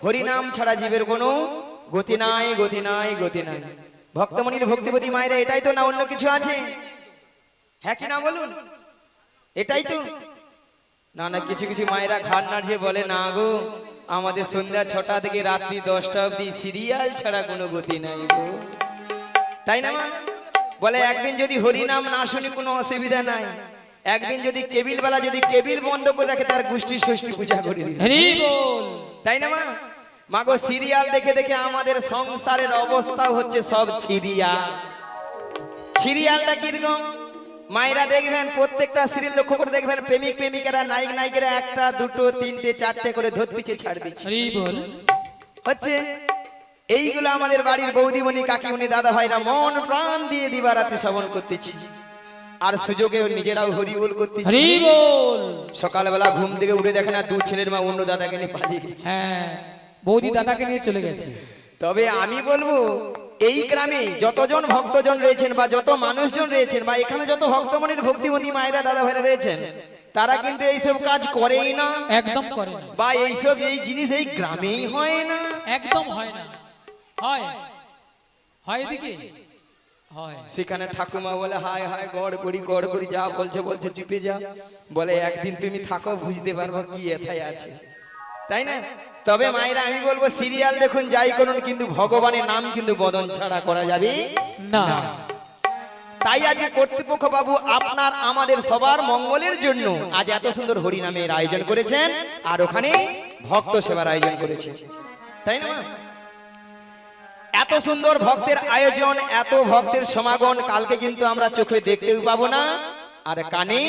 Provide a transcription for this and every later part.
হরিনাম ছাড়া জীবের কোনো গতি নাই, গতি নাই, গতি নাই। ভক্তমণির ভক্তিপতি মায়েরা এটাই তো, না অন্য কিছু আছে? হ্যাঁ কি না বলুন? এটাই তো না? না কিছু কিছু মায়েরা ঘাড় নাড়িয়ে বলে, না গো আমাদের সন্ধ্যা 6টা থেকে রাত্রি 10টা অবধি সিরিয়াল ছাড়া কোনো গতি নাই গো। তাই না মা? বলে একদিন যদি হরিনাম না শুনি কোনো অসুবিধা নাই, একদিন যদি কেবিল বেলা যদি কেবিল বন্ধ করে রাখে তার গোষ্ঠী ষষ্ঠী পূজা করে দিবে। তাই না মা? মাগো সিরিয়াল দেখে দেখে আমাদের সংসারের অবস্থা হচ্ছে সব সিরিয়াল। সিরিয়ালটা কিরকম মায়েরা দেখবেন, প্রত্যেকটা সিরিয়াল লক্ষ্য করে দেখবেন, প্রেমিক প্রেমিকারা নায়ক নায়িকারা একটা দুটো তিনটে চারটে করে ধরতিছে ছাড় দিচ্ছে হচ্ছে। এইগুলো আমাদের বাড়ির বৌদিমণি কাকিমণি দাদা ভাইরা মন প্রাণ দিয়ে দিবারাত্রি শ্রবণ করতেছি, আর সুযোগে নিজেরাও হরি বল করতেছি। সকালবেলা ঘুম থেকে উঠে দেখে না দু ছেলের মা অন্য দাদাকে নিয়ে পালিয়ে গেছে। বৌদি দাদাকে নিয়ে চলে গেছে। তবে আমি বলবো এই গ্রামে যতজন ভক্তজন রয়েছেন বা যত মানুষজন রয়েছেন বা এখানে যত ভক্তমণির ভক্তিমতী মায়েরা দাদা ভাইরা রয়েছেন, তারা কিন্তু এইসব কাজ করেই না, একদম করে না। বা এইসব এই জিনিস এই গ্রামেই হয় না, একদম হয় না। হয় হয় এদিকে হয়। সেখানে ঠাকুমা বলে হায় হায় গড় করি যা বলছে বলছে চুপে যা, বলে একদিন তুমি থাকো বুঝতে পারবো কি এথায় আছে। তাই না? তবে মায়েরা আমি বলবো সিরিয়াল দেখুন যাই করুন, কিন্তু ভগবানের নাম কিন্তু বদন ছাড়া করা যাবে না। তাই আজকে কর্তৃপক্ষ বাবু আপনার আমাদের সবার মঙ্গলের জন্য আজ এত সুন্দর হরিনামের আয়োজন করেছেন, আর ওখানে ভক্ত সেবার আয়োজন করেছে। তাই না? এত সুন্দর ভক্তের আয়োজন, এত ভক্তের সমাগম কালকে কিন্তু আমরা চোখে দেখতেও পাবো না, আর কানে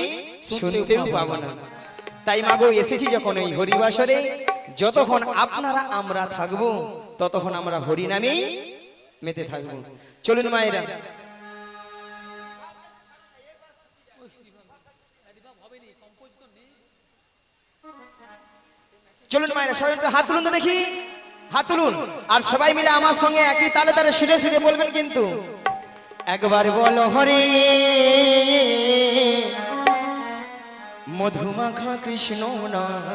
শুনতেও পাবো না। তাই মাগো এসেছি যখন এই হরিবাসরে, যতক্ষণ আপনারা আমরা থাকবো ততক্ষণ আমরা হরিনামেই মেতে থাকবো। চলুন মায়েরা, চলুন মায়েরা সবাই একটু হাত তুলুন তো দেখি, হাত তুলুন, আর সবাই মিলে আমার সঙ্গে একই তালে তালে সুরে সুরে বলবেন কিন্তু। একবার বলো হরে মধুমাখা কৃষ্ণ নাম,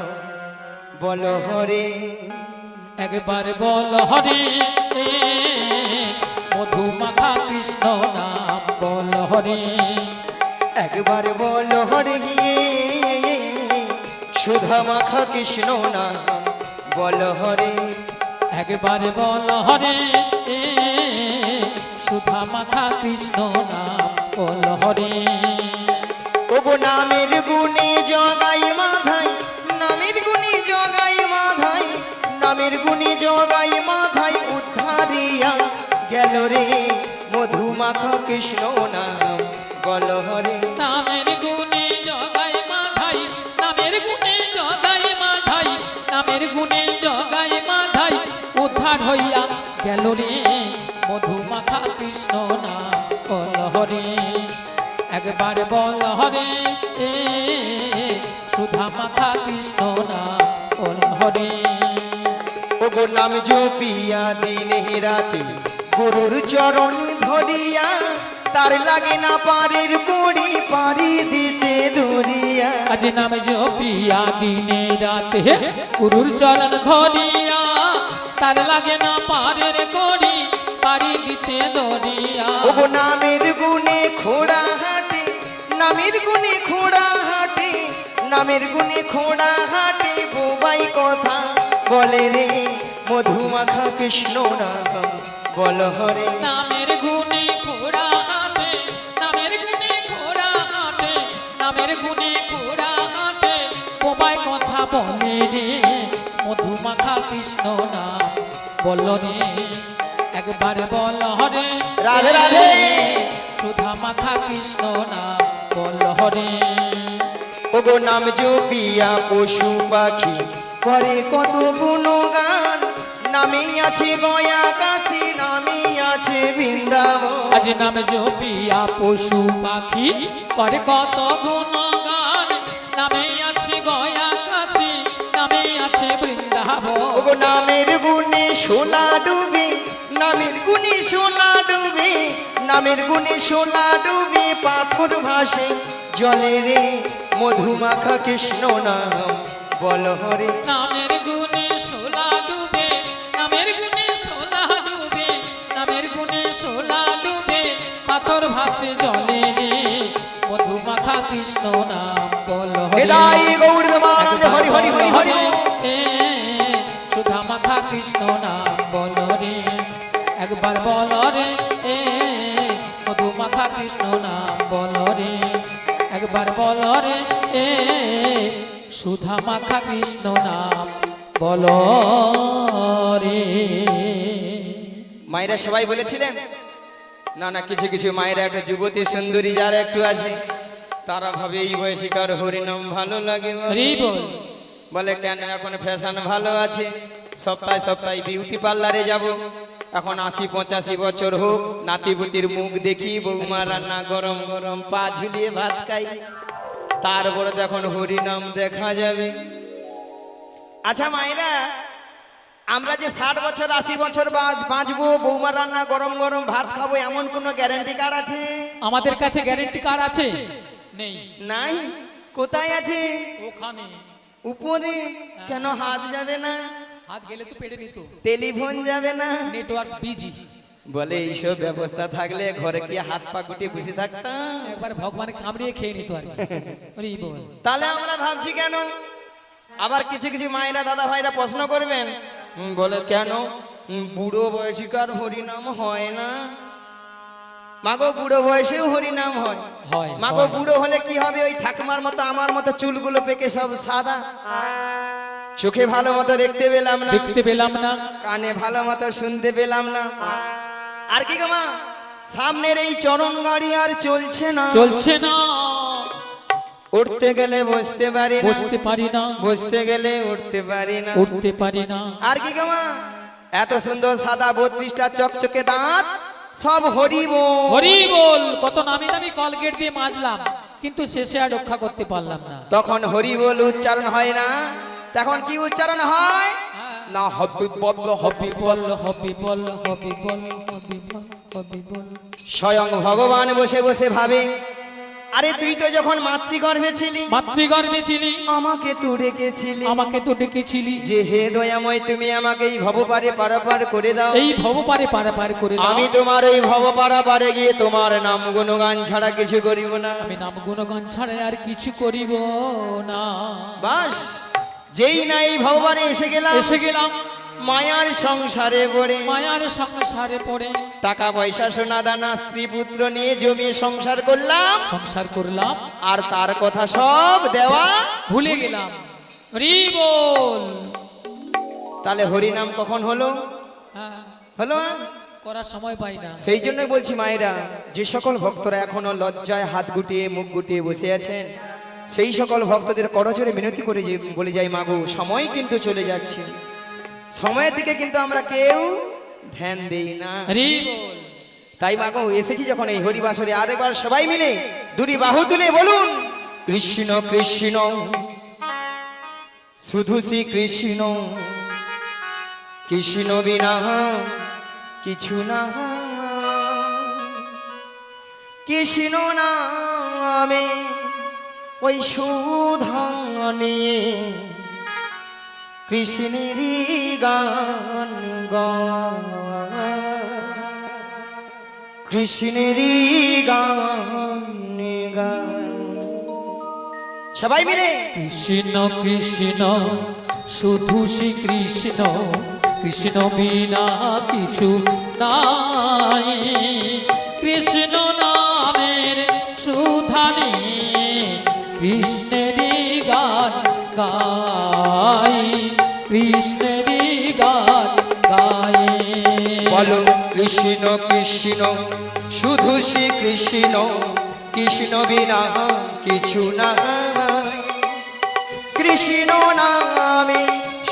বলো হরে। একবার বল হরে মধুমাখা কৃষ্ণ নাম, বল হরে। একবার বলো হরে সুধা মাখা কৃষ্ণ নাম, বলো হরে। একবার বল হরে সুধা মাখা কৃষ্ণ নাম, বল হরে। ওগো নামের গুণে জগাই মাধাই, নামের গুণে জগাই মাধাই, নামের গুণে জগাই মাধাই, উদ্ধারিয়া গেল রে মধুমাখা কৃষ্ণ নাম, বল হরে। নামের গুণে জগাই মাধাই, নামের গুণে জগাই মাধাই, নামের গুণে জগাই মাধাই, উদ্ধার হইয়া গেল রে মধুমাখা কৃষ্ণ নাম, বল হরে। একবার বল হরে সুধা মাখা কৃষ্ণ নাম, বল হরে। ওগো নাম জপিয়া দিনে রাতে গুরুর চরণ ধরিয়া, তার লাগে না পারের কড়ি পারি দিতে ধরিয়া। আজ নাম জপিয়া দিনে রাতে গুরুর চরণ ধরিয়া, তার লাগে না পারের কড়ি পারি দিতে ধরিয়া। ওগো নামের গুণে খোড়া হাটে, নামের গুণে খোড়া হাটে, নামের গুণে খোড়া হাটে, বোবাই কথা বলে রে মধুমাখা কৃষ্ণ নাম, বল হরে। নামের গুণে ঘোড়া হাটে, নামের গুণে ঘোড়া হাটে, নামের গুণে ঘোড়া হাটে, বোবাই কথা বলে রে মধুমাখা কৃষ্ণ নাম, বল রে। একবার বল হরে রাধে রাধে সুধা মাখা কৃষ্ণ নাম, বল হরে। ওগো নাম জপিয়া পশু পাখি করে কত গুণগান, নামেই আছে গয়া কাশী, নামেই আছে বৃন্দাবন। আজ নাম জপিয়া পশু পাখি করে কত গুণগান, নামেই আছে গয়া কাশী, নামেই আছে বৃন্দাবন। ওগো নামের গুণে শোলা ডুবে, নামের গুণে শোলা ডুবে, নামের গুণে শোলা ডুবে, পাথর ভাসে জলে রে মধুমাখা কৃষ্ণ নাম, বল হরে। নামের গুণে শোলা ডুবে, কৃষ্ণ নাম বলো রে হৃদয় গৌর প্রেমানন্দ হরি হরি হরি হরি এ সুধা মাখা কৃষ্ণ নাম বলো রে একবার বলো রে এ মধু মাখা কৃষ্ণ নাম বলো রে একবার বলো রে এ সুধা মাখা কৃষ্ণ নাম বলো রে। মায়েরা সবাই বলেছিলেন না না, কিছু কিছু মায়েরা একটা যুবতী সুন্দরী যারা একটু আছে তারা ভাবে এই বয়সী কার হরিনাম ভালো লাগে বাবা। হরি বল। বলে কেন, এখন ফ্যাশন ভালো আছে, সপ্তাহে সপ্তাহে বিউটি পার্লারে যাব। এখন 80-85 বছর হোক, নাতিপুতির মুখ দেখি, বৌমা রান্না গরম গরম পা ঝুলিয়ে ভাত খাই, তারপরে তো এখন হরিনাম দেখা যাবে। আচ্ছা মায়েরা, আমরা যে 60 বছর 80 বছর বাঁচবো, বৌমা রান্না গরম গরম ভাত খাবো, এমন কোনো গ্যারান্টি কার্ড আছে? আমাদের কাছে গ্যারেন্টি কার্ড আছে? নেই। নাই। কোথায় আছে? ওখানে উপরে। কেন হাত যাবে না? হাত গেলে তো পেড়ে নিত। টেলিফোন যাবে না? Network busy. বলে এইসব ব্যবস্থা থাকলে ঘরে কি হাত পা গুটিয়ে বসে থাকতাম? একবার ভগবান কামড়িয়ে খেয়ে নিত আর কি। হরি বল। তাহলে আমরা ভাবছি কেন? আবার কিছু কিছু মায়েরা দাদা ভাইরা প্রশ্ন করবেন, বলে কেন বুড়ো বয়সীকার হরিনাম হয় না? মাগো বুড়ো বয়সেও হরিনাম হয়। হয়। মাগো বুড়ো হলে কি হবে? ওই ঠাকুমার মতো আমার মতো চুলগুলো পেকে সব সাদা, চোখে ভালো মতো দেখতে পেলাম না, দেখতে পেলাম না, কানে ভালো মতো শুনতে পেলাম না। আর কি গো মা, সামনের এই চরণ গাড়ি আর চলছে না, চলছে না, উঠতে গেলে বসতে পারি না, বসতে পারি না, বসতে গেলে উঠতে পারি না। উঠতে পারি না। আর কি গো মা, এত সুন্দর সাদা 32টা চকচকে দাঁত, সব হরি বল। হরি বল। কত নামি দামি কলগেট দিয়ে মাজলাম, কিন্তু শেষে আর রক্ষা করতে পারলাম না। তখন হরি বল উচ্চারণ হয় না, তখন কি উচ্চারণ হয় না? হবি বল হবি বল। হবি বল, হবি বল, হবি বল, হবি বল। স্বয়ং ভগবান বসে বসে ভাবে, আরে তুই তো যখন মাতৃগর্ভে ছিলি, মাতৃগর্ভে ছিলি, আমাকে তো ডেকেছিলি, আমাকে তো ডেকেছিলি যে হে দয়াময় তুমি আমাকে এই ভবপারে পারাপার করে দাও। এই ভবপারে পারাপার করে দাও। আমি তোমার এই ভবপারাপারে গিয়ে তোমার নাম গুণগান ছাড়া কিছু করিব না। আমি নাম গুণগান ছাড়া আর কিছু করিব না। বাস, যেই না এই ভগবানে এসে গেলাম, এসে গেলাম মায়ার সংসারে পড়ে, মায়ার সংসারে পড়ে, টাকা পয়সা সোনা দানা স্ত্রী পুত্র নিয়ে জমিয়ে সংসার করলাম, সংসার করলাম, আর তার কথা সব দেওয়া ভুলে গেলাম। হরি বল। তাহলে হরিনাম কখন হলো? হ্যাঁ, হলো করার সময় পাই না। সেই জন্যই বলছি মায়েরা, যে সকল ভক্তরা এখনো লজ্জায় হাত গুটিয়ে মুখ গুটিয়ে বসে আছেন, সেই সকল ভক্তদের করজোরে মিনতি করে বলে যাই, মাগো সময় কিন্তু চলে যাচ্ছে, সময়ের দিকে কিন্তু আমরা কেউ ধ্যান দেই না। হরি বল। তাই মাগো এসেছি যখন এই হরিবাসরে, আরেকবার সবাই মিলে দুটি বাহু তুলে বলুন, কৃষ্ণ কৃষ্ণ শুধু শ্রী কৃষ্ণ, কৃষ্ণ বিনা কিছু না, কৃষ্ণ নামে ওই সুধা নিয়ে কৃষ্ণেরই গান গায়, কৃষ্ণেরই গান গায়। সবাই মিলে কৃষ্ণ কৃষ্ণ শুধু শ্রী কৃষ্ণ, কৃষ্ণ বিনা কিছু নাই, কৃষ্ণ নামের সুধানে কৃষ্ণেরই গান গাই, কৃষ্ণেরই গান গাই। বলো কৃষ্ণ কৃষ্ণ শুধু শ্রী কৃষ্ণ, কৃষ্ণ বিনা কিছু না, কৃষ্ণ নামে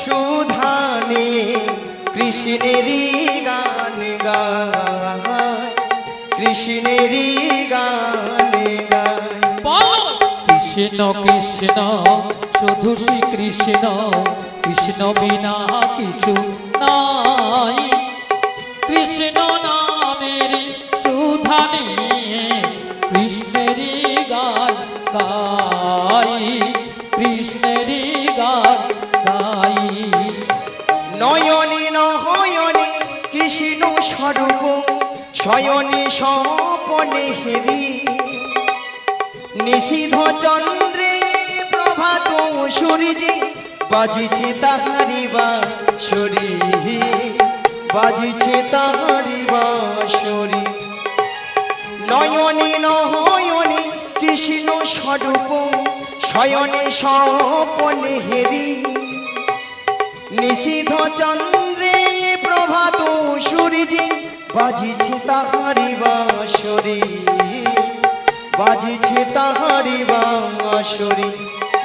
সুধানে কৃষ্ণেরই গান গায়, কৃষ্ণেরই গান গায়। বল কৃষ্ণ কৃষ্ণ শুধু শ্রী কৃষ্ণ, কৃষ্ণ বিনা কিছু নাই, কৃষ্ণ নামের সুধানে কৃষ্ণেরই গান গাই, কৃষ্ণেরই গান গাই। নয়নে নহয়নে কৃষ্ণ স্বরূপ, শয়নে স্বপনে হেরি, নিশীধ চন্দ্রে প্রভাত সূর্যে বাজিছে তাহারি বাঁশরি, বাজিছে তাহারি বাঁশরি। নয়নে নয়নে কৃষ্ণ স্বরূপ শয়নে স্বপনে হেরি, নিশীধ চন্দ্রে প্রভাত সূর্যে বাজিছে তাহারি বাঁশরি, বাজিছে তাহারি বাঁশরি।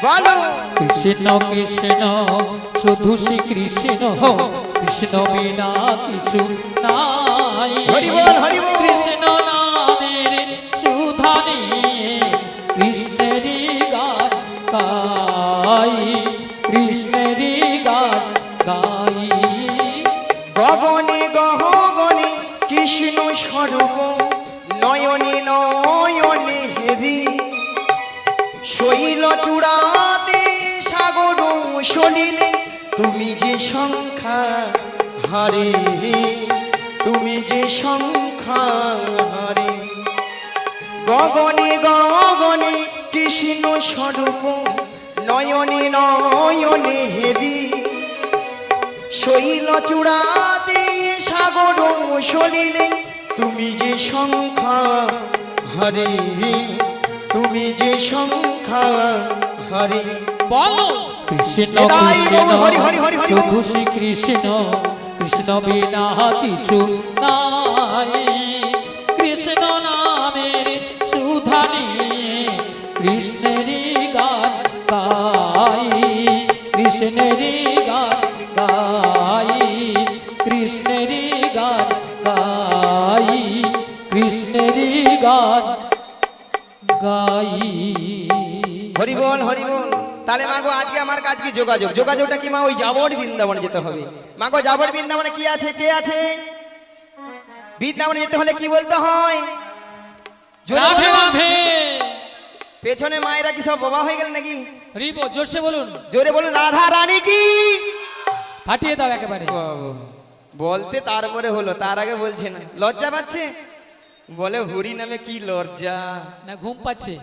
বলো কৃষ্ণ কৃষ্ণ শুধু শ্রী কৃষ্ণ, কৃষ্ণ বিনা কিছু নাই। হরি বল, হরি বল। কৃষ্ণ নামের সুধা নিয়ে কৃষ্ণেরই গান গাই, কৃষ্ণেরই গান গাই। গগনে গহগনে কৃষ্ণ স্বরূপ নয়নে নয়নে হেরি, শৈল চূড়াতে সাগর সলিলে তুমি যে সংখ্যা হারে, তুমি যে সংখ্যা হারে। গগনে গগনে কৃষ্ণ স্বরূপ নয়নে নয়নে হেরি, শৈল চূড়াতে সাগর সলিলে তুমি যে সংখ্যা হারে, তুমি যে সংখ্যা হারে। বলো কৃষ্ণ এটাই কৃষ্ণ হরি হরি হরি হরি শুধু শ্রী কৃষ্ণ, কৃষ্ণ বিনা কিছু নাই। কৃষ্ণ নামের সুধা নিয়ে কৃষ্ণেরই গান গাই, কৃষ্ণেরই গান গাই, কৃষ্ণেরই গান গাই, কৃষ্ণেরই গান গাই। হরি বল, হরি বল। তাহলে মাগো আজকে আমার কাজ কি? যোগাযোগ। যোগাযোগটা কি মা? ওই যাবর বৃন্দাবনে যেতে হবে। মাগো যাবর বৃন্দাবনে কি আছে? কে আছে? বৃন্দাবনে যেতে হলে কি বলতে হয়? জোরে রাধে বলো। রাধে। পেছনে মায়েরা কি সব বাবা হয়ে গেল নাকি? হরিবো জোরসে বলুন, জোরে বলুন, রাধা রানী কি? ফাটিয়ে দাও একেবারে। বলতে তারপরে হলো, তার আগে বলছে না। লজ্জা পাচ্ছে? বলে হরি নামে কি লজ্জা। না ঘুম পাচ্ছে।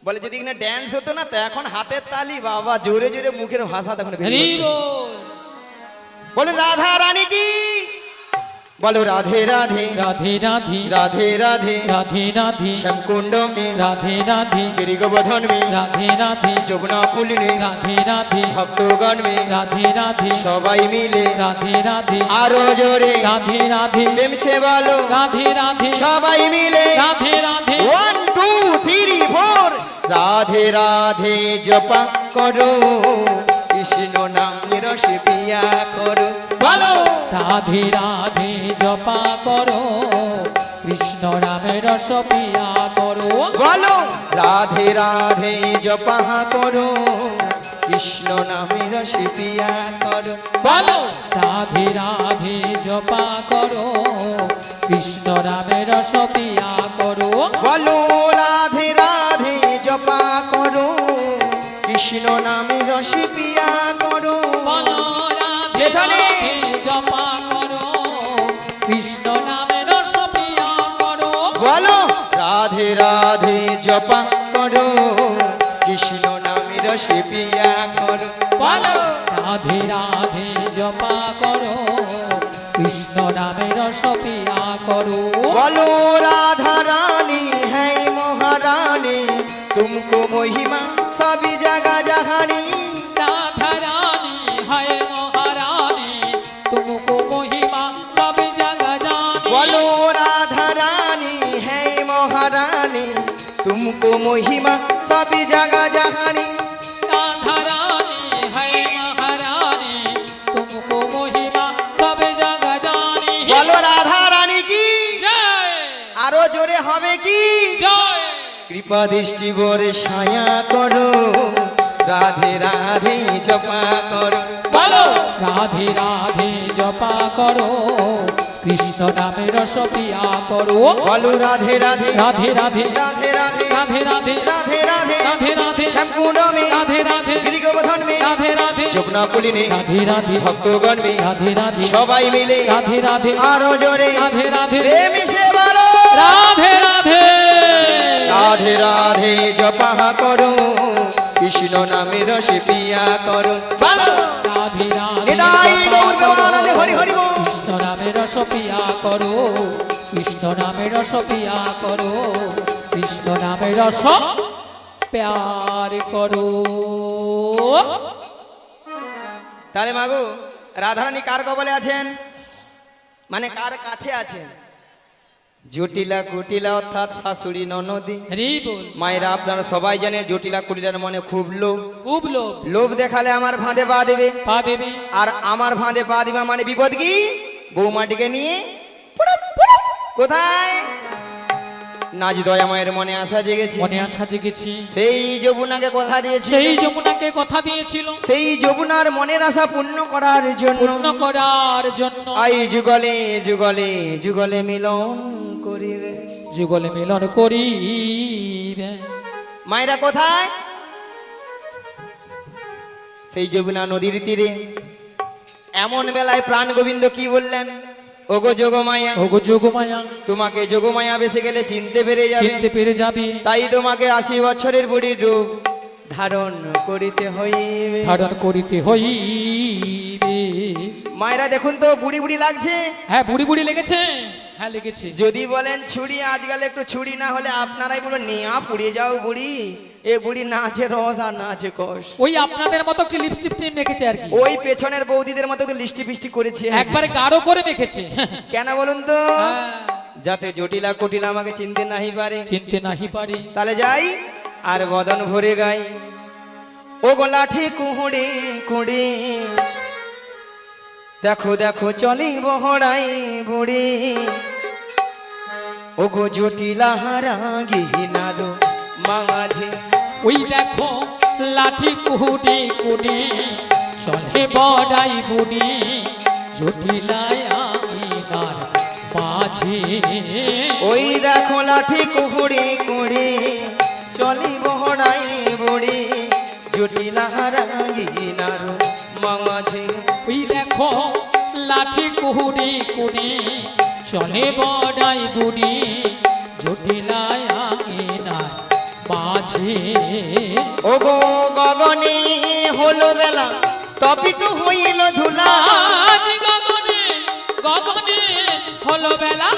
বলে যদি না ড্যান্স হতো না তো এখন হাতের তালি, বাবা জোরে জোরে মুখের ভাষা তখন বেরিয়ে যেত। হরিবো বলে রাধা রানী কি? বলো রাধে রাধে রাধে রাধে রাধে রাধে রাধে রাধে শ্যামকুণ্ড মে রাধে রাধে গিরিগোবর্ধন মে রাধে রাধে যমুনা পুলিনে রাধে রাধে ভক্তগণ মে রাধে রাধে সবাই মিলে রাধে রাধে আরো জোরে রাধে রাধে প্রেম সে বলো রাধে রাধে সবাই মিলে রাধে রাধে 1 2 3 4 রাধে রাধে জপা করো কৃষ্ণ নামের রসে পিয়া করো। বলো রাধে রাধে জপা করো কৃষ্ণ নামের রস পিয়া করো। বলো রাধে রাধে জপা করো কৃষ্ণ নামের রসে পিয়া করো। বলো রাধে রাধে জপা করো কৃষ্ণ নামের রস পিয়া করো। বলো রাধে রাধে জপা করো কৃষ্ণ নামে রসে পিয়া করো। বলো রাধে পেছনে। রাধে জপা করো কৃষ্ণ নামের রস পিয়া করো। বলো রাধে রাধে জপা করো কৃষ্ণ নামে রসে পিয়া করো। বলো রাধে রাধে জপা করো কৃষ্ণ নামের রস পিয়া করো। বলো রাধা রানী है महारानी तुमको महिमा सभी जगह जहानी। राधा रानी है महारानी तुमको महिमा सब जगह जानी। बोलो राधा रानी है महारानी तुमको महिमा सभी जगह जहानी। राधा रानी है महारानी तुमको महिमा सब जगह जानी। बोलो राधा रानी की जय आरो जोरे हवे की। जय कृपा दृष्टि बोरे छाया करो राधे राधे जपा करो। बोलो राधे राधे जपा करो कृष्ण नामे रस पिया करो। बोलो राधे राधे राधे राधे राधे राधे राधे राधे राधे राधे राधे राधे श्यामकुंड में राधे राधे गिरिगोवर्धन में राधे राधे যমুনা পুলিনে राधे राधे ভক্তগণ মে राधे राधे সবাই মিলে राधे राधे আরো জোরে राधे राधे প্রেম সে বলো राधे राधे রাধে রাধে জপা করো কৃষ্ণ নামে রসে পিয়া করো বলো রাধে রাধে নিতাই গৌর জপা করো, প্রেমানন্দে হরি হরি বল। কৃষ্ণ নামে রস পিয়া করো, কৃষ্ণ নামে রস পিয়া করো, কৃষ্ণ নামে রস প্যার করো। তাহলে মাগো রাধারানী কার কবলে আছেন, মানে কার কাছে আছেন? জটিলা কুটিলা অর্থাৎ শাশুড়ি ননদী। হরি বল। মায়েরা আপনারা সবাই জানে জটিলা কুটিলার মনে খুব লোভ। খুব লোভ, লোভ দেখালে আমার ভাঁদে পা দেবে, পা দেবে। আর আমার ভাঁদে পা দিবা মানে বিপদ কি? বৌমাটিকে নিয়ে পুড়ুপ, পুড়ুপ। কোথায়? নাজ দয়া মায়ের মনে আশা জেগেছে, মনে আশা জেগেছি, সেই যমুনাকে কথা দিয়েছে, সেই যমুনাকে কথা দিয়েছিল সেই যমুনার মনের আশা পূর্ণ করার জন্য পূর্ণ করার জন্য আই যুগলে যুগলে যুগলে মিলন করিবে। যুগলে মিলন করিবে। মায়েরা কোথায়? সেই যমুনা নদীর তীরে। এমন বেলায় প্রাণ গোবিন্দ কি বললেন? ওগো যোগমায়া, ওগো যোগমায়া, তোমাকে যোগমায়া বেসে গেলে চিনতে পেরে যাবে, চিনতে পেরে যাবে, তাই তোমাকে 80 বছরের বুড়ির রূপ ধারণ করিতে হইবে। ধারণ করিতে হইবে। মায়েরা দেখুন তো বুড়ি বুড়ি লাগছে। হ্যাঁ বুড়ি বুড়ি লেগেছে, হ্যাঁ লেগেছে। যদি বলেন ছুরি, আজকাল একটু ছুরি না হলে আপনারাই বলো নেয়া পুড়িয়ে যাও বুড়ি। এ বুড়ি না আছে রস আর না আছে কষ। ওই আপনাদের মতো কি লিপস্টিক মেখেছে আর কি, ওই পেছনের বৌদিদের মতো তো লিস্টি ফিস্টি করেছে একবারে গাঢ় করে মেখেছে। কেন বলুন তো? হ্যাঁ, যাতে জটিলা কুটিলা আমাকে চিনতে নাহি পারে। চিনতে নাহি পারে। তাহলে যাই আর বদন ভরে গাই, ও গো লাঠি কুহুড়ি কুড়ি, দেখো দেখো চলি বহড়াই বুড়ি, ও গো জটিলা হারাগিনারো মাঝে। ওই দেখো লাঠি কুহুটি কুটি, চলে বড়াই বুড়ি, জটিলায় আঙিনার মাঝে। ওই দেখো লাঠি কুহুড়ি কুড়ি, চলি বহড়াই বুড়ি, জটিলা হারাগিনারো মাঝে। ওই দেখো লাঠি কুহুটি কুটি, চলে বড়াই বুড়ি, জটিলায় আঙিনার মাঝে। ও গো গগনে হলো বেলা, তপিত হইল ধুলা, আজ গগনে গগনে হলো বেলা,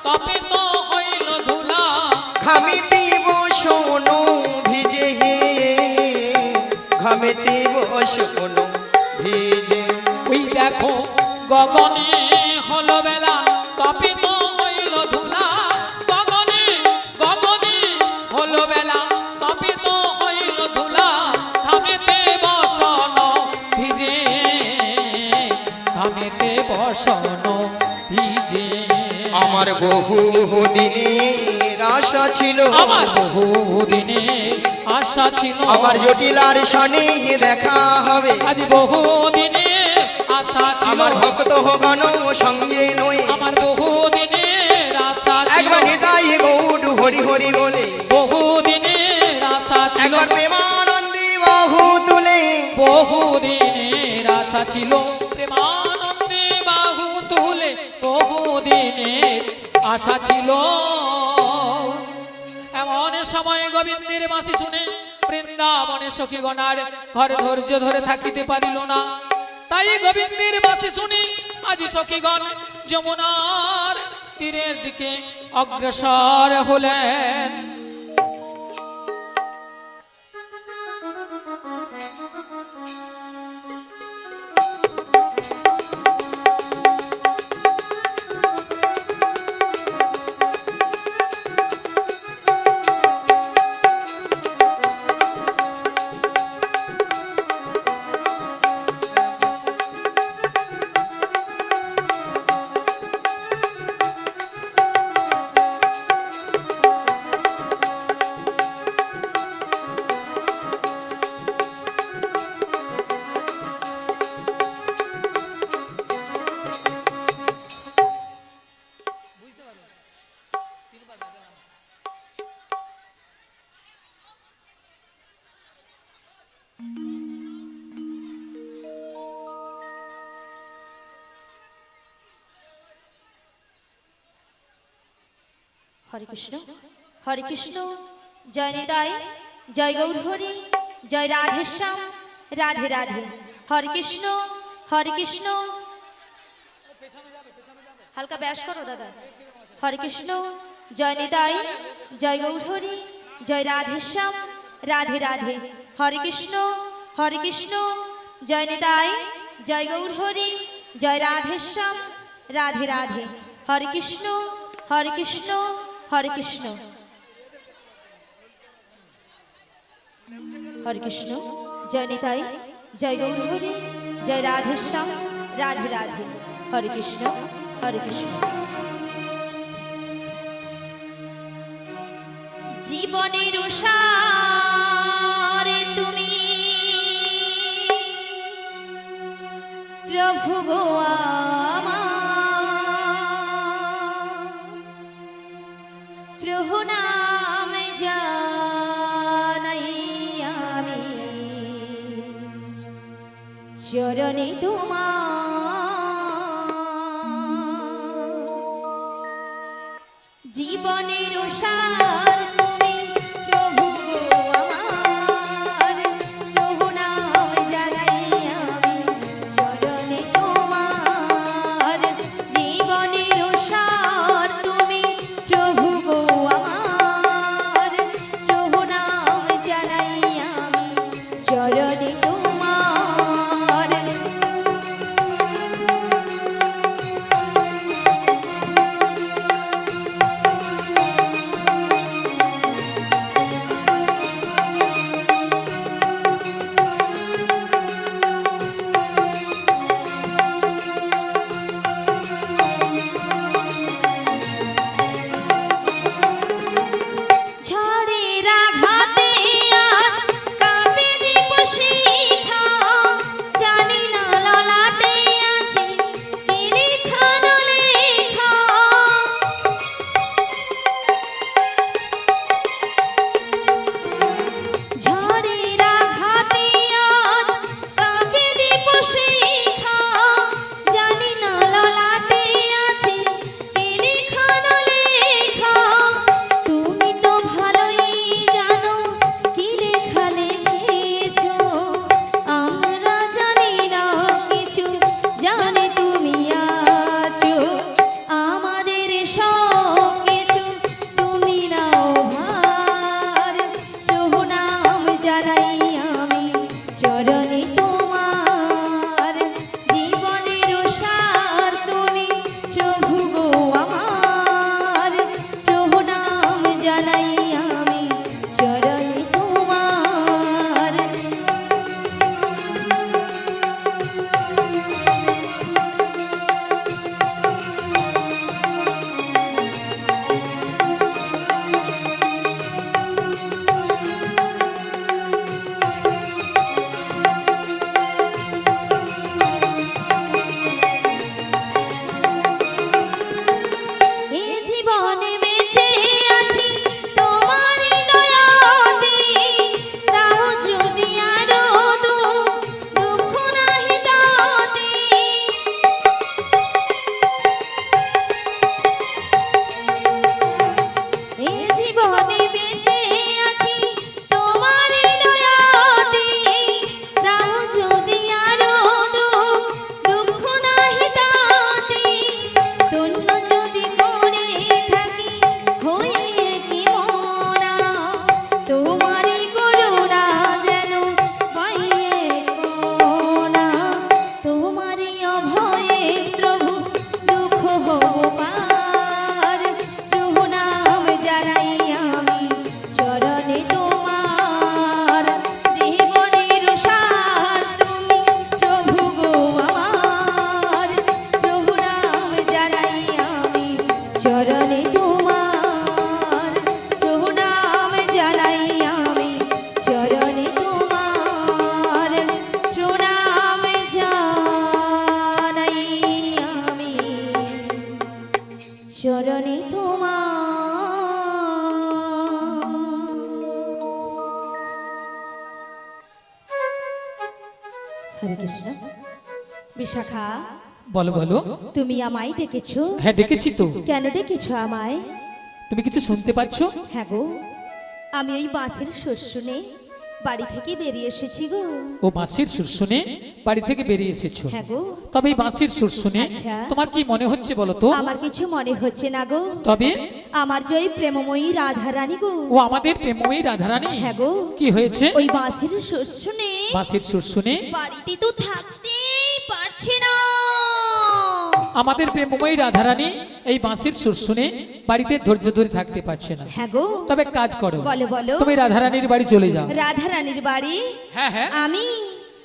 তপে তো হইল ধুলা। ঘামিতে বসনো ভিজে হে, ঘামিতে বসনো ভিজে। ওই দেখো গগনে হলো বেলা, তপে তো হইল ধুলা। গগনে গগনে হলো বেলা, তপে তো হইল ধুলা। ঘামেতে বসনো ভিজে, ঘামেতে বসনো ভিজে। আমার বহু দিনের আশা ছিল, আমার বহুদিনের আশা ছিল, আমার জটিলার সনে দেখা হবে। আজ বহুদিনের আশা ছিল, আমার ভক্ত গণ সঙ্গে নয়, আমার বহুদিনের আশা ছিল, একবার নিতাই গৌর হরি হরি বলে, বহুদিনের আশা ছিল, একবার প্রেমানন্দে বাহু তুলে, বহুদিনের আশা ছিল, প্রেমানন্দে বাহু তুলে, বহুদিনের আশা ছিল। এমন সময় গোবিন্দের বাঁশি শুনে বৃন্দাবনে সখীগণার ঘরে ধৈর্য ধরে থাকিতে পারিল না। তাই গোবিন্দের বাঁশি শুনে আজ সখীগণ যমুনার তীরের দিকে অগ্রসর হলেন। হরে কৃষ্ণ, হরে কৃষ্ণ, জয় নিতাই, জয় গৌরহরি, জয় রাধেশ্যাম, রাধে রাধে। হরে কৃষ্ণ, হরে কৃষ্ণ। হালকা ব্যাস করো দাদা। হরে কৃষ্ণ, জয় নিতাই, জয় গৌরহরি, জয় রাধেশ্যাম, রাধে রাধে। হরে কৃষ্ণ, হরে কৃষ্ণ। জয় নিতাই, জয় গৌরহরি, জয় রাধেশ্যাম, রাধে রাধে। হরে কৃষ্ণ, হরে কৃষ্ণ, হরে কৃষ্ণ। হরে কৃষ্ণ, জয় নিতাই, জয় গৌরহরি, জয় রাধেশ্যাম, রাধে রাধে। হরে কৃষ্ণ, হরে কৃষ্ণ। জীবনের সারে তুমি প্রভু গো আমার, প্রভু নাম জানাই আমি, চরণে তোমার। জীবনের সার তুমি প্রভু গো আমার, প্রভু নাম জানাই আমি, চরণে তোমার। জীবনের সার তুমি প্রভু গো আমার, প্রভু নাম জানাই আমি, চরণে তোমার। ঝড়ের আঘাতে আজ কাঁপে দীপশিখা, জানি না ললাটে আছে কি লিখানো লেখা। ঝড়ের আঘাতে আজ কাঁপে দীপশিখা, জানি না ললাটে আছে কি লিখানো লেখা। তুমি তো ভালোই জানো কি লেখা লিখেছো, আমরা জানি না কিছু, জানে তুমি আছো। আমাদের সব কিছু তুমি নাও ভার, প্রভু নাম জানাই আমি, চরণে তোমার। জীবনের সার তুমি প্রভু গো আমার, প্রভু নাম জানাই আমি, চরণে তোমার। এ জীবনে বেঁচে আছি তোমারই দয়াতে, তাও যদি আরো দুঃখ নাহি দাতে। এ জীবনে বেঁচে আছি তোমারই দয়াতে, তাও যদি আরো দুঃখ নাহি দাতে। ধন্য যদি করে থাকি হয়ে কি মনা, তোমারই করুণা যেন পাইয়ে কোনা। তোমারই অভয়ে প্রভু দুঃখ হব পার, প্রভু নাম জানাই আমি, চরণে তোমার। জীবনের সার তুমি প্রভু গো আমার, প্রভু নাম জানাই আমি, চরণে তোমার। প্রভু নাম জানাই আমি, চরণে তোমার। প্রণাম জানাই আমি, চরণে তোমার। হরে কৃষ্ণ। বিশাখা, বলো বলো। তুমি আমায় ডেকেছো? হ্যাঁ ডেকেছি তো। কেন ডেকেছো আমায়? তুমি কিছু শুনতে পাচ্ছ? হ্যাঁ গো, আমি ওই বাঁশের সুর শুনে বাড়ি থেকে বেরিয়ে এসেছি গো। ও বাঁশির সুর শুনে বাড়ি থেকে বেরিয়ে এসেছো। হ্যাঁ গো। তবে এই বাঁশির সুর শুনে আচ্ছা। তোমার কি মনে হচ্ছে বলো তো? আমার কিছু মনে হচ্ছে না গো। তবে আমার যে ওই প্রেমময়ী রাধারানী গো। ও আমাদের প্রেমময়ী রাধারানী। হ্যাঁ গো। কি হয়েছে? ওই বাঁশের সুর শুনে বাঁশির সুর শুনে বাড়িতে তো থাকতেই পারছে না। আমাদের প্রেমময়ী রাধারানী এই বাঁশির সুর শুনে বাড়িতে ধৈর্য ধরে থাকতে পারছে না। হ্যাঁ গো। তবে কাজ করো, বলো বলো। তুমি রাধারানীর বাড়ি চলে যাও। রাধারানীর বাড়ি? হ্যাঁ হ্যাঁ। আমি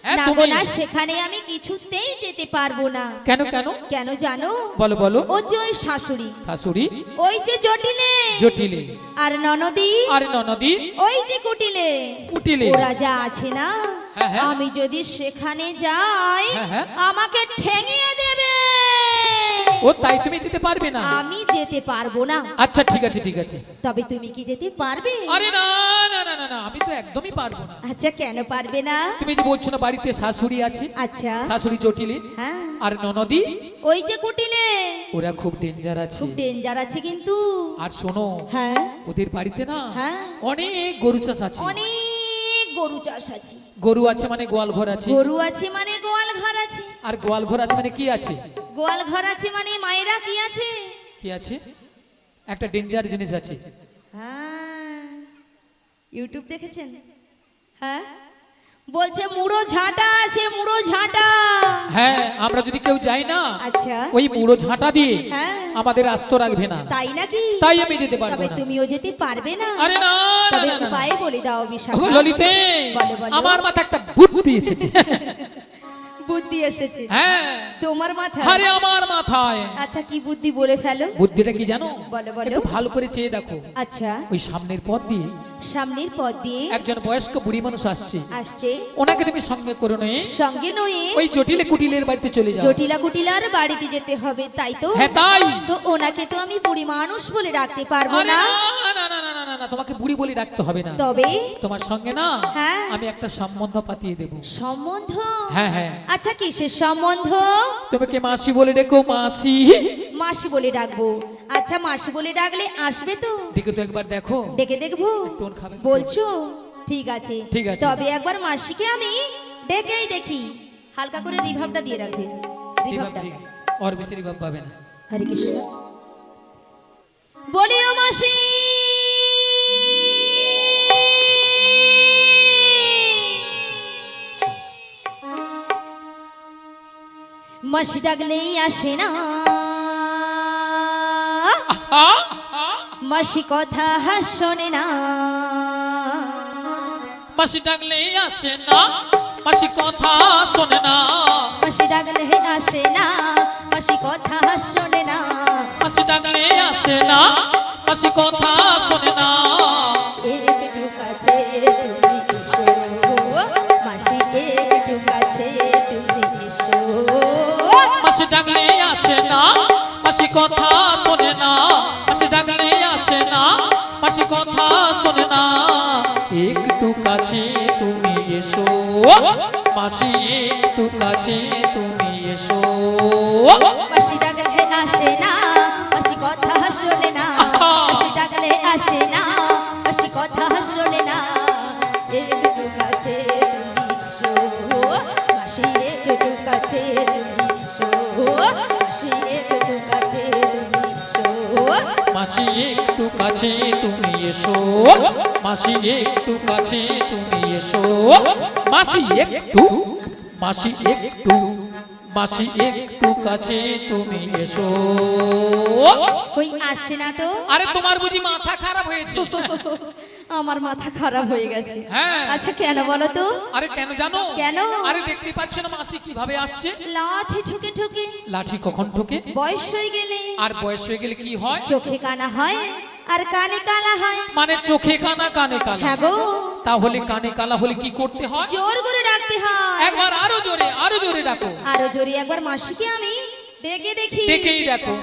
হ্যাঁ, না তুমি। গো না, সেখানে আমি কিছুতেই যেতে পারবো না। কেন কেন? কেন জানো? বলো বলো। ও যে ওই শাশুড়ি, শাশুড়ি, ওই যে জটিলে, জটিলে, আর ননদি, আর ননদি, ওই যে কুটিলে, কুটিলে। ওরা যা আছে না, হ্যাঁ, হ্যাঁ। আমি যদি সেখানে যাই হ্যাঁ, হ্যাঁ। আমাকে ঠেঙিয়ে দেবে। ও তাই তুমি যেতে পারবে না? আমি যেতে পারবো না। আচ্ছা ঠিক আছে ঠিক আছে। তবে তুমি কি যেতে পারবে? আরে না না না না না, আমি তো একদমই পারবো না। আচ্ছা কেন পারবে না? তুমি যে বলছো না বাড়িতে শাশুড়ি আছে, আচ্ছা শাশুড়ি জটিলে হ্যাঁ, আর ননদি, ওই যে কুটিলে, ওরা খুব ডেঞ্জার আছে। খুব ডেঞ্জার আছে কিন্তু। আর শোনো, হ্যাঁ ওদের বাড়িতে না হ্যাঁ, অনেক গরু চাষ আছে। অনেক গরু চাষ আছে। গরু আছে মানে গোয়াল ঘর আছে, গরু আছে মানে গোয়াল ঘর আছে। আর গোয়াল ঘর আছে মানে কি আছে? গোয়াল ঘর আছে মানে মায়েরা কি আছে? কি আছে? একটা ডেঞ্জার জিনিস আছে। হ্যাঁ, ইউটিউব দেখেছেন? হ্যাঁ, বলছে মুড়ো ঝাঁটা আছে, মুড়ো ঝাঁটা। হ্যাঁ, আমরা যদি কেউ যাই না, আচ্ছা ওই মুড়ো ঝাঁটা দিয়ে হ্যাঁ, আমাদের আস্ত রাখবে না। তাই নাকি? তাই আমি যেতে পারবো তবে না। তুমিও যেতে পারবে না? আরে না না তবে না, না, না। উপায় বলে দাও ও বিশাখা। ললিতে, বলো, বলো। আমার মাথায় একটা বুদ্ধি এসেছে। বুদ্ধি এসেছে হ্যাঁ, তোমার মাথায়? আরে আমার মাথায় আচ্ছা কি বুদ্ধি বলে ফেলো। বুদ্ধিটা কি জানো? বলো, বলো। একটু ভালো করে চেয়ে দেখো। আচ্ছা, ওই সামনের পথ দিয়ে সামনের পথ দিয়ে একজন বয়স্ক বুড়ি মানুষ আসছে, আসছে, ওনাকে তুমি সঙ্গে করে নিয়ে সঙ্গে নয়ে ওই জটিলে কুটিলের বাড়িতে চলে যাও। জটিলা কুটিলার বাড়িতে যেতে হবে, তাই তো? হ্যাঁ তাই। তো ওনাকে তো আমি বুড়ি মানুষ বলে ডাকতে পারবো আরে না। না না না না না না, তোমাকে বুড়ি বলে ডাকতে হবে না। তবে তোমার সঙ্গে না হ্যাঁ। আমি একটা সম্বন্ধ পাতিয়ে দেব। সম্বন্ধ? হ্যাঁ হ্যাঁ। আচ্ছা কিসের সম্বন্ধ? তোমাকে মাসি বলে ডেকো, মাসি। মাসি বলে ডাকবো। আচ্ছা মাসি বলে ডাকলে আসবে তো? দেখে তো একবার দেখো। ডেকে দেখবো টোন খাবে। বলছো? ঠিক আছে ঠিক আছে। তবে একবার মাসিকে আমি ডেকেই দেখি। হালকা করে রিভাবটা দিয়ে রাখবে। রিভাব রিভাবটা। ঠিক, ওর বেশি রিভাব পাবে না। হরে কৃষ্ণ। বলিও মাসি, মাসি ডাকলেই আসে না, আহা, আহা। মাসি কথা শোনে না। মাসি ডাকলে আসে না, মাসি কথা শোনে না। মাসি ডাকলে আসে না, মাসি কথা শোনে না। মাসি ডাকলে আসে না, মাসি কথা শোনে না। একটু কাছে তুমি এসো, মাসি একটু কাছে তুমি এসো। মাসি ডাকলে আসে না, মাসি কথা শোনে না। মাসি ডাকলে আসে না, মাসি কথা শোনে না। একটু কাছে তুমি এসো, মাসি একটু কাছে তুমি এসো। মাসি ডাকলে আসে না, মাসি কথা শোনে না। মাসি ডাকলে আসে না, মাসি কথা শোনে না। একটু কাছে তুমি এসো, মাসি একটু কাছে তুমি এসো। মাসি একটু কাছে তুমি এসো। মাসি একটু কাছে তুমি এসো, মাসি একটু কাছে তুমি এসো। মাসি একটু, মাসি একটু, মাসি একটু কাছে তুমি এসো। কই আসছে না তো? আরে তোমার বুঝি মাথা খারাপ হয়েছে? আমার মাথা খারাপ হয়ে গেছে। হ্যাঁ। আচ্ছা কেন বলো তো? আরে কেন জানো? কেন? আরে দেখতে পাচ্ছ না মাসি কিভাবে আসছে? লাঠি ঠুকে ঠুকে। লাঠি কখন ঠোকে? বয়স হয়ে গেলে আর বয়স হয়ে গেলে কি হয়? চোখে কানা হয় আর কানে কালা হয়। মানে চোখে কানা কানে কালা। হ্যাঁ গো। তাহলে কানে কালা হলে কি করতে হয়? জোর করে ডাকতে হয়। একবার আরো জোরে ডাকো। আরো জোরে একবার মাসিকে আমি ডেকে দেখি। দেখেই দেখো।